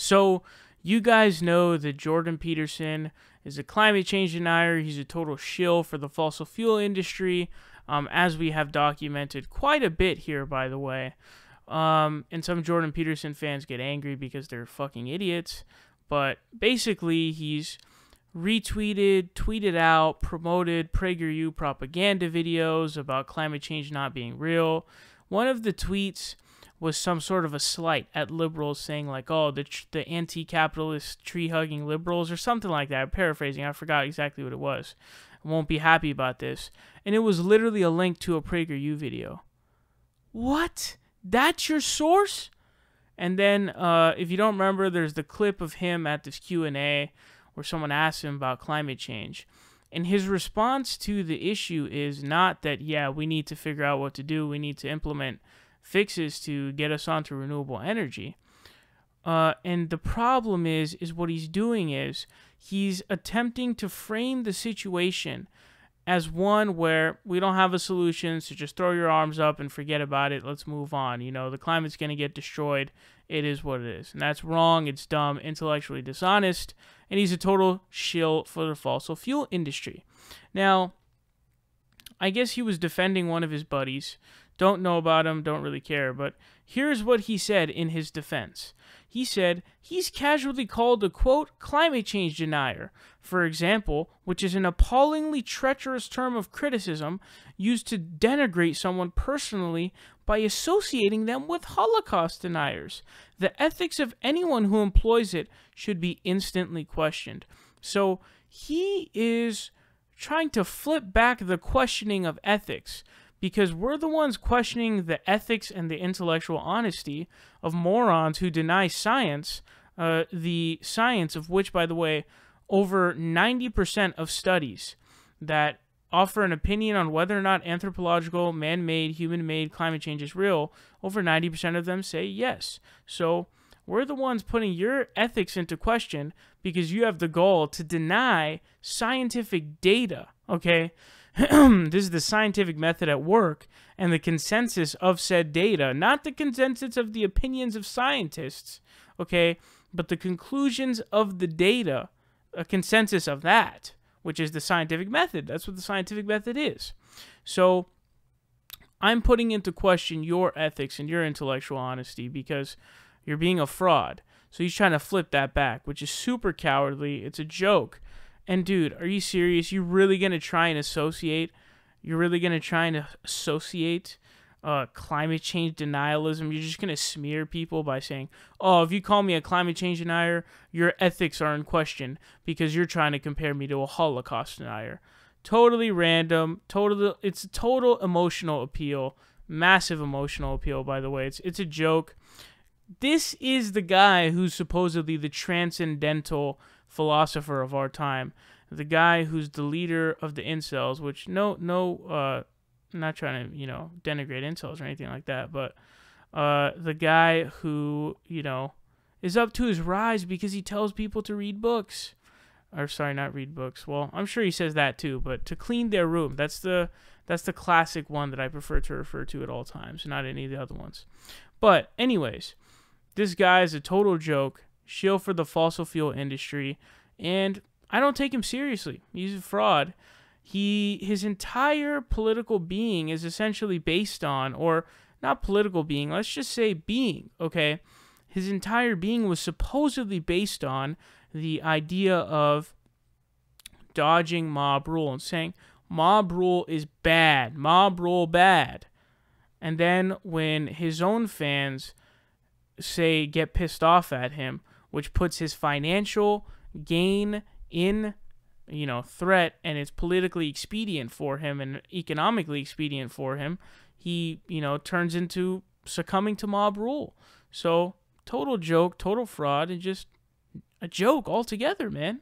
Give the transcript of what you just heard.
So you guys know that Jordan Peterson is a climate change denier. He's a total shill for the fossil fuel industry, as we have documented quite a bit here, by the way. And some Jordan Peterson fans get angry because they're fucking idiots. But basically, he's retweeted, tweeted out, promoted PragerU propaganda videos about climate change not being real. One of the tweets was some sort of a slight at liberals, saying like, oh, the anti-capitalist tree-hugging liberals or something like that. I'm paraphrasing. I forgot exactly what it was. I won't be happy about this. And it was literally a link to a PragerU video. What? That's your source? And then, if you don't remember, there's the clip of him at this Q&A where someone asked him about climate change. And his response to the issue is not that, yeah, we need to figure out what to do. We need to implement fixes to get us onto renewable energy. And the problem is what he's doing is he's attempting to frame the situation as one where we don't have a solution, so just throw your arms up and forget about it. Let's move on. You know, the climate's going to get destroyed. It is what it is. And that's wrong. It's dumb, intellectually dishonest. And he's a total shill for the fossil fuel industry. Now, I guess he was defending one of his buddies. Don't know about him, don't really care. But here's what he said in his defense. He said he's casually called a, quote, climate change denier, for example, which is an appallingly treacherous term of criticism used to denigrate someone personally by associating them with Holocaust deniers. The ethics of anyone who employs it should be instantly questioned. So he is trying to flip back the questioning of ethics, because we're the ones questioning the ethics and the intellectual honesty of morons who deny science, the science of which, by the way, over 90% of studies that offer an opinion on whether or not anthropological, man-made, human-made climate change is real, over 90% of them say yes. So we're the ones putting your ethics into question because you have the goal to deny scientific data, okay? This is the scientific method at work and the consensus of said data, not the consensus of the opinions of scientists, okay, but the conclusions of the data, a consensus of that, which is the scientific method. That's what the scientific method is. So I'm putting into question your ethics and your intellectual honesty because you're being a fraud. So he's trying to flip that back, which is super cowardly. It's a joke. And dude, are you serious? You're really going to try and associate? You're really going to try and associate climate change denialism? You're just going to smear people by saying, oh, if you call me a climate change denier, your ethics are in question because you're trying to compare me to a Holocaust denier. Totally random. It's a total emotional appeal. Massive emotional appeal, by the way. It's a joke. This is the guy who's supposedly the transcendental philosopher of our time, the guy who's the leader of the incels, which I'm not trying to, denigrate incels or anything like that, but the guy who, is up to his rise because he tells people to read books. Or sorry, not read books. Well, I'm sure he says that too, but to clean their room. That's the classic one that I prefer to refer to at all times, not any of the other ones. But anyways, this guy is a total joke, shill for the fossil fuel industry, and I don't take him seriously. He's a fraud. His entire political being is essentially based on, or not political being, let's just say being, okay? His entire being was supposedly based on the idea of dodging mob rule and saying, mob rule is bad, mob rule bad. And then when his own fans get pissed off at him, which puts his financial gain in, threat, and it's politically expedient for him and economically expedient for him, he, turns into succumbing to mob rule. So, total joke, total fraud, and just a joke altogether, man.